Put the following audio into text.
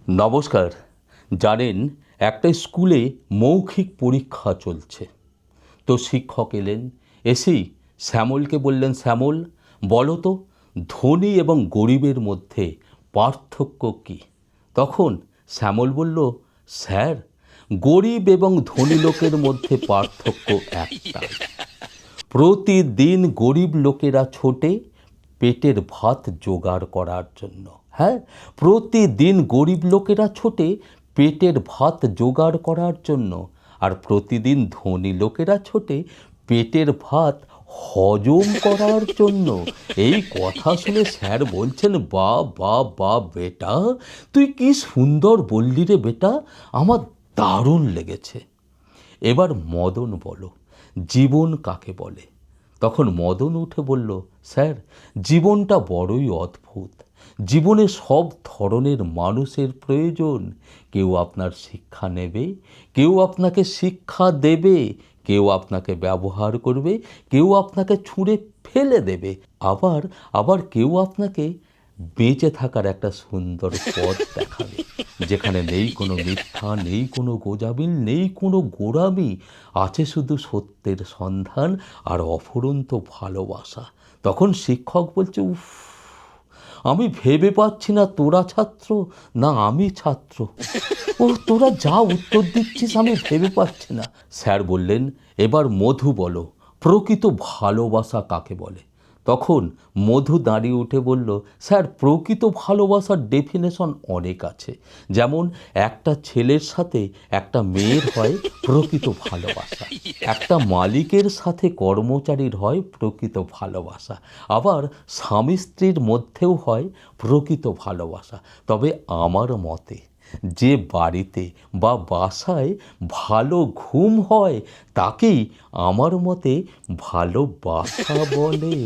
নমস্কার। জানেন, একটা স্কুলে মৌখিক পরীক্ষা চলছে। তো শিক্ষক এলেন, এসেই শ্যামলকে বললেন, শ্যামল বলো তো, ধনী এবং গরিবের মধ্যে পার্থক্য কী? তখন শ্যামল বলল, স্যার, গরিব এবং ধনী লোকের মধ্যে পার্থক্য একটাই। প্রতিদিন গরিব লোকেরা ছোটে পেটের ভাত জোগাড় করার জন্য। হ্যাঁ, প্রতিদিন গরিব লোকেরা ছোটে পেটের ভাত জোগাড় করার জন্য, আর প্রতিদিন ধনী লোকেরা ছোটে পেটের ভাত হজম করার জন্য। এই কথা শুনে স্যার বলছেন, বা বা বা বেটা, তুই কি সুন্দর বললি রে বেটা, আমার দারুণ লেগেছে। এবার মদন বলো, জীবন কাকে বলে? তখন মদন উঠে বলল, স্যার, জীবনটা বড়ই অদ্ভুত। জীবনে সব ধরনের মানুষের প্রয়োজন। কেউ আপনার শিক্ষা নেবে, কেউ আপনাকে শিক্ষা দেবে, কেউ আপনাকে ব্যবহার করবে, কেউ আপনাকে ছুঁড়ে ফেলে দেবে, আবার আবার কেউ আপনাকে বেঁচে থাকার একটা সুন্দর পথ দেখাবে, যেখানে নেই কোনো মিথ্যা, নেই কোনো গোঁজামিল, নেই কোনো গোঁড়ামি, আছে শুধু সত্যের সন্ধান আর অফুরন্ত ভালোবাসা। তখন শিক্ষক বলছে, উফ, আমি ভেবে পাচ্ছি না তোরা ছাত্র না আমি ছাত্র। ও তোরা যা উত্তর দিচ্ছিস আমি ভেবে পাচ্ছি না। স্যার বললেন, এবার মধু বলো, প্রকৃত ভালোবাসা কাকে বলে? তখন মধু দাঁড়িয়ে উঠে বলল, স্যার, প্রকৃত ভালোবাসার ডেফিনেশন অনেক আছে। যেমন একটা ছেলের সাথে একটা মেয়ের হয় প্রকৃত ভালোবাসা, একটা মালিকের সাথে কর্মচারীর হয় প্রকৃত ভালোবাসা, আবার স্বামী স্ত্রীর মধ্যেও হয় প্রকৃত ভালোবাসা। তবে আমার মতে, যে বাড়িতে বা বাসায় ভালো ঘুম হয় তাকেই আমার মতে ভালোবাসা বলে।